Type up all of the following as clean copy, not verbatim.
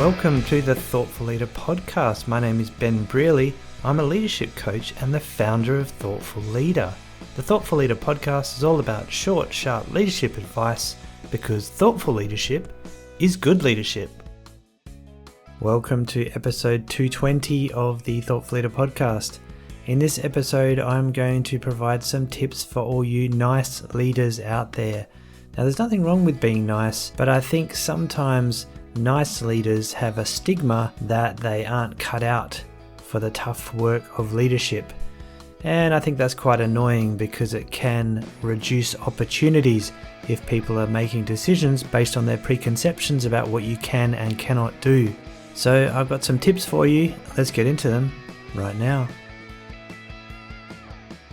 Welcome to the Thoughtful Leader podcast. My name is Ben Brearley. I'm a leadership coach and the founder of Thoughtful Leader. The Thoughtful Leader podcast is all about short, sharp leadership advice because thoughtful leadership is good leadership. Welcome to episode 220 of the Thoughtful Leader podcast. In this episode, I'm going to provide some tips for all you nice leaders out there. Now, there's nothing wrong with being nice, but I think sometimes nice leaders have a stigma that they aren't cut out for the tough work of leadership. And I think that's quite annoying because it can reduce opportunities if people are making decisions based on their preconceptions about what you can and cannot do. So I've got some tips for you. Let's get into them right now.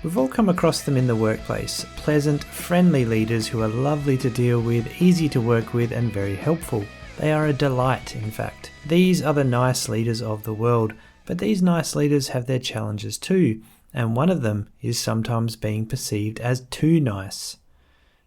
We've all come across them in the workplace. Pleasant, friendly leaders who are lovely to deal with, easy to work with, and very helpful. They are a delight, in fact. These are the nice leaders of the world, but these nice leaders have their challenges too, and one of them is sometimes being perceived as too nice.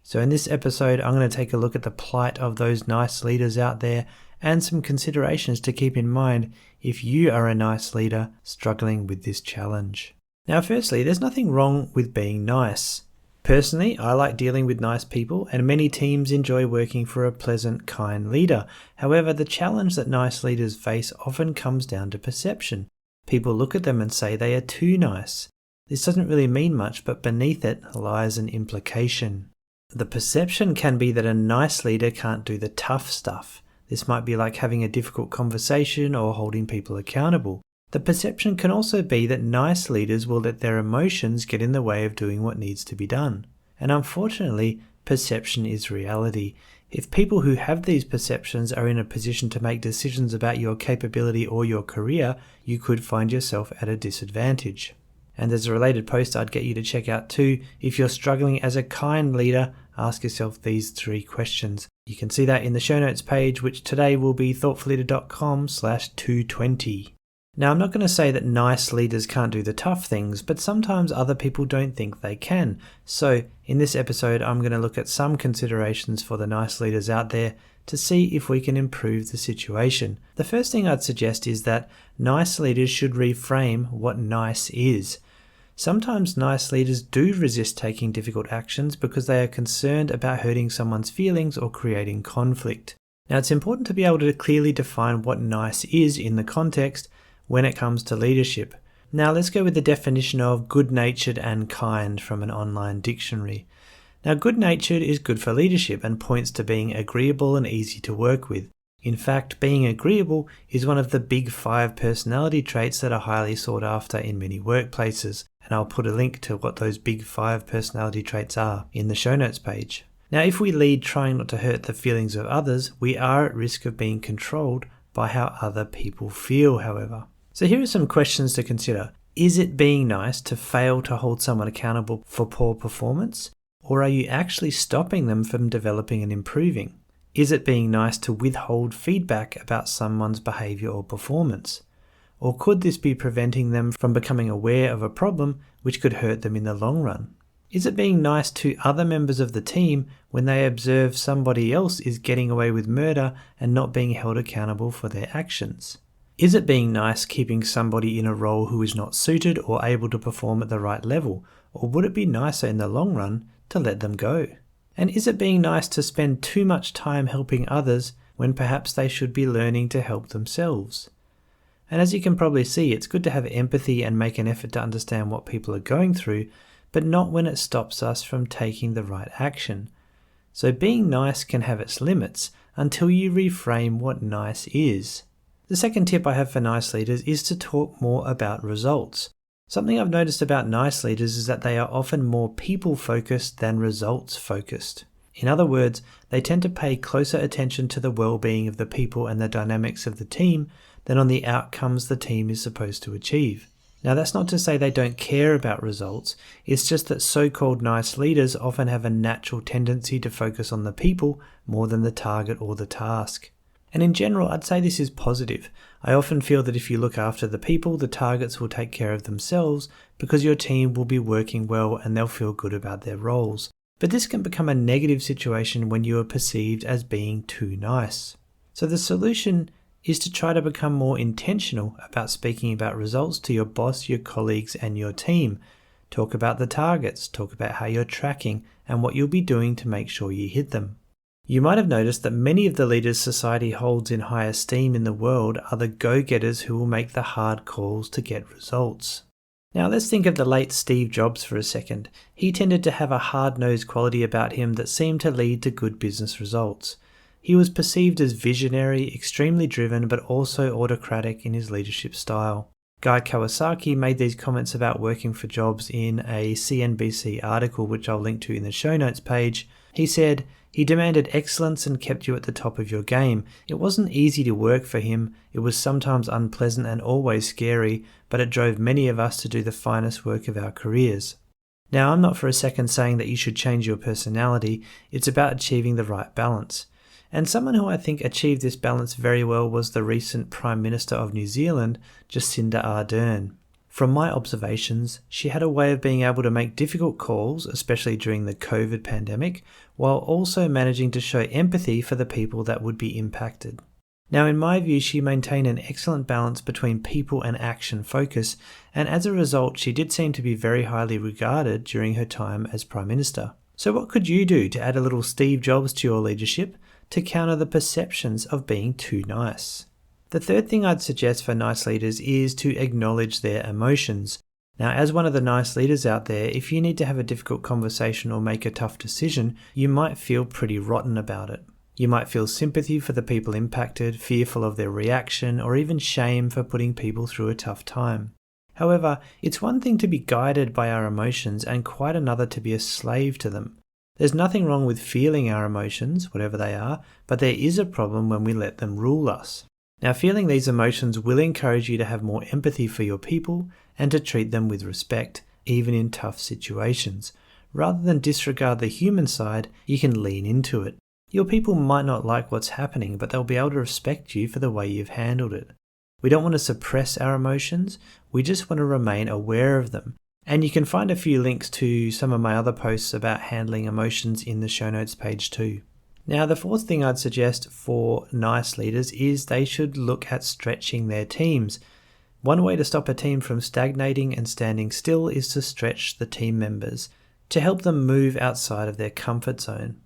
So in this episode, I'm going to take a look at the plight of those nice leaders out there and some considerations to keep in mind if you are a nice leader struggling with this challenge. Now, firstly, there's nothing wrong with being nice. Personally, I like dealing with nice people, and many teams enjoy working for a pleasant, kind leader. However, the challenge that nice leaders face often comes down to perception. People look at them and say they are too nice. This doesn't really mean much, but beneath it lies an implication. The perception can be that a nice leader can't do the tough stuff. This might be like having a difficult conversation or holding people accountable. The perception can also be that nice leaders will let their emotions get in the way of doing what needs to be done. And unfortunately, perception is reality. If people who have these perceptions are in a position to make decisions about your capability or your career, you could find yourself at a disadvantage. And there's a related post I'd get you to check out too. If you're struggling as a kind leader, ask yourself these 3 questions. You can see that in the show notes page, which today will be thoughtfulleader.com/220. Now, I'm not going to say that nice leaders can't do the tough things, but sometimes other people don't think they can. So in this episode, I'm going to look at some considerations for the nice leaders out there to see if we can improve the situation. The first thing I'd suggest is that nice leaders should reframe what nice is. Sometimes nice leaders do resist taking difficult actions because they are concerned about hurting someone's feelings or creating conflict. Now, it's important to be able to clearly define what nice is in the context when it comes to leadership. Now, let's go with the definition of good-natured and kind from an online dictionary. Now, good-natured is good for leadership and points to being agreeable and easy to work with. In fact, being agreeable is one of the big 5 personality traits that are highly sought after in many workplaces. And I'll put a link to what those big 5 personality traits are in the show notes page. Now, if we lead trying not to hurt the feelings of others, we are at risk of being controlled by how other people feel, however. So here are some questions to consider. Is it being nice to fail to hold someone accountable for poor performance? Or are you actually stopping them from developing and improving? Is it being nice to withhold feedback about someone's behavior or performance? Or could this be preventing them from becoming aware of a problem which could hurt them in the long run? Is it being nice to other members of the team when they observe somebody else is getting away with murder and not being held accountable for their actions? Is it being nice keeping somebody in a role who is not suited or able to perform at the right level? Or would it be nicer in the long run to let them go? And is it being nice to spend too much time helping others when perhaps they should be learning to help themselves? And as you can probably see, it's good to have empathy and make an effort to understand what people are going through, but not when it stops us from taking the right action. So being nice can have its limits until you reframe what nice is. The second tip I have for nice leaders is to talk more about results. Something I've noticed about nice leaders is that they are often more people-focused than results-focused. In other words, they tend to pay closer attention to the well-being of the people and the dynamics of the team than on the outcomes the team is supposed to achieve. Now, that's not to say they don't care about results, it's just that so-called nice leaders often have a natural tendency to focus on the people more than the target or the task. And in general, I'd say this is positive. I often feel that if you look after the people, the targets will take care of themselves because your team will be working well and they'll feel good about their roles. But this can become a negative situation when you are perceived as being too nice. So the solution is to try to become more intentional about speaking about results to your boss, your colleagues, and your team. Talk about the targets, talk about how you're tracking, and what you'll be doing to make sure you hit them. You might have noticed that many of the leaders society holds in high esteem in the world are the go-getters who will make the hard calls to get results. Now let's think of the late Steve Jobs for a second. He tended to have a hard-nosed quality about him that seemed to lead to good business results. He was perceived as visionary, extremely driven, but also autocratic in his leadership style. Guy Kawasaki made these comments about working for Jobs in a CNBC article, which I'll link to in the show notes page. He said, "He demanded excellence and kept you at the top of your game. It wasn't easy to work for him. It was sometimes unpleasant and always scary, but it drove many of us to do the finest work of our careers." Now, I'm not for a second saying that you should change your personality. It's about achieving the right balance. And someone who I think achieved this balance very well was the recent Prime Minister of New Zealand, Jacinda Ardern. From my observations, she had a way of being able to make difficult calls, especially during the COVID pandemic, while also managing to show empathy for the people that would be impacted. Now, in my view, she maintained an excellent balance between people and action focus, and as a result, she did seem to be very highly regarded during her time as Prime Minister. So what could you do to add a little Steve Jobs to your leadership to counter the perceptions of being too nice? The third thing I'd suggest for nice leaders is to acknowledge their emotions. Now, as one of the nice leaders out there, if you need to have a difficult conversation or make a tough decision, you might feel pretty rotten about it. You might feel sympathy for the people impacted, fearful of their reaction, or even shame for putting people through a tough time. However, it's one thing to be guided by our emotions and quite another to be a slave to them. There's nothing wrong with feeling our emotions, whatever they are, but there is a problem when we let them rule us. Now, feeling these emotions will encourage you to have more empathy for your people and to treat them with respect, even in tough situations. Rather than disregard the human side, you can lean into it. Your people might not like what's happening, but they'll be able to respect you for the way you've handled it. We don't want to suppress our emotions, we just want to remain aware of them. And you can find a few links to some of my other posts about handling emotions in the show notes page too. Now, the fourth thing I'd suggest for nice leaders is they should look at stretching their teams. One way to stop a team from stagnating and standing still is to stretch the team members, to help them move outside of their comfort zone.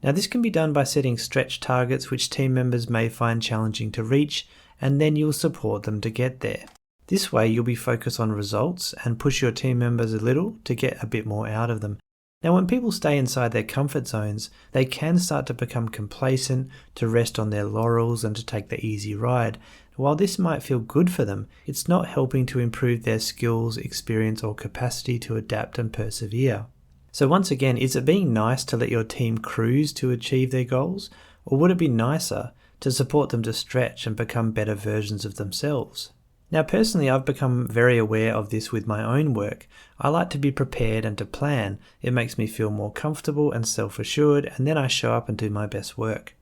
Now, this can be done by setting stretch targets which team members may find challenging to reach, and then you'll support them to get there. This way, you'll be focused on results and push your team members a little to get a bit more out of them. Now, when people stay inside their comfort zones, they can start to become complacent, to rest on their laurels and to take the easy ride. While this might feel good for them, it's not helping to improve their skills, experience, or capacity to adapt and persevere. So once again, is it being nice to let your team cruise to achieve their goals? Or would it be nicer to support them to stretch and become better versions of themselves? Now, personally, I've become very aware of this with my own work. I like to be prepared and to plan. It makes me feel more comfortable and self-assured, and then I show up and do my best work.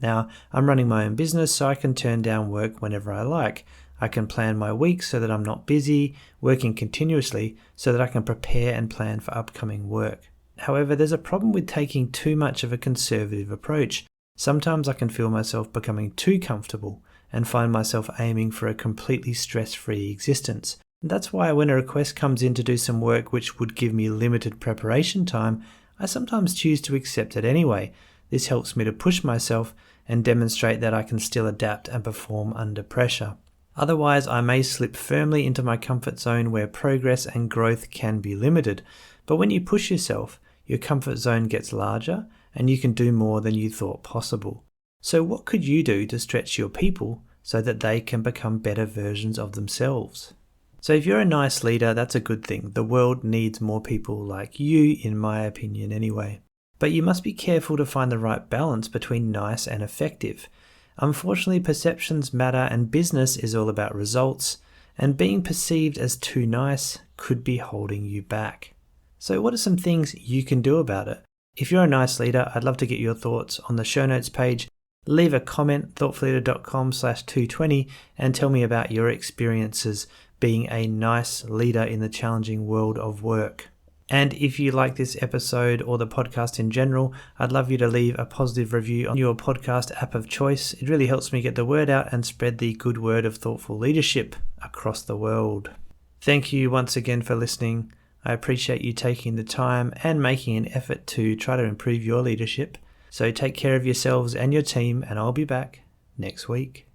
Now, I'm running my own business, so I can turn down work whenever I like. I can plan my week so that I'm not busy, working continuously so that I can prepare and plan for upcoming work. However, there's a problem with taking too much of a conservative approach. Sometimes I can feel myself becoming too comfortable and find myself aiming for a completely stress-free existence. And that's why when a request comes in to do some work which would give me limited preparation time, I sometimes choose to accept it anyway. This helps me to push myself and demonstrate that I can still adapt and perform under pressure. Otherwise, I may slip firmly into my comfort zone where progress and growth can be limited. But when you push yourself, your comfort zone gets larger and you can do more than you thought possible. So what could you do to stretch your people so that they can become better versions of themselves? So if you're a nice leader, that's a good thing. The world needs more people like you, in my opinion anyway. But you must be careful to find the right balance between nice and effective. Unfortunately, perceptions matter and business is all about results, and being perceived as too nice could be holding you back. So what are some things you can do about it? If you're a nice leader, I'd love to get your thoughts on the show notes page. Leave a comment, thoughtfulleader.com/220, and tell me about your experiences being a nice leader in the challenging world of work. And if you like this episode or the podcast in general, I'd love you to leave a positive review on your podcast app of choice. It really helps me get the word out and spread the good word of thoughtful leadership across the world. Thank you once again for listening. I appreciate you taking the time and making an effort to try to improve your leadership. So take care of yourselves and your team, and I'll be back next week.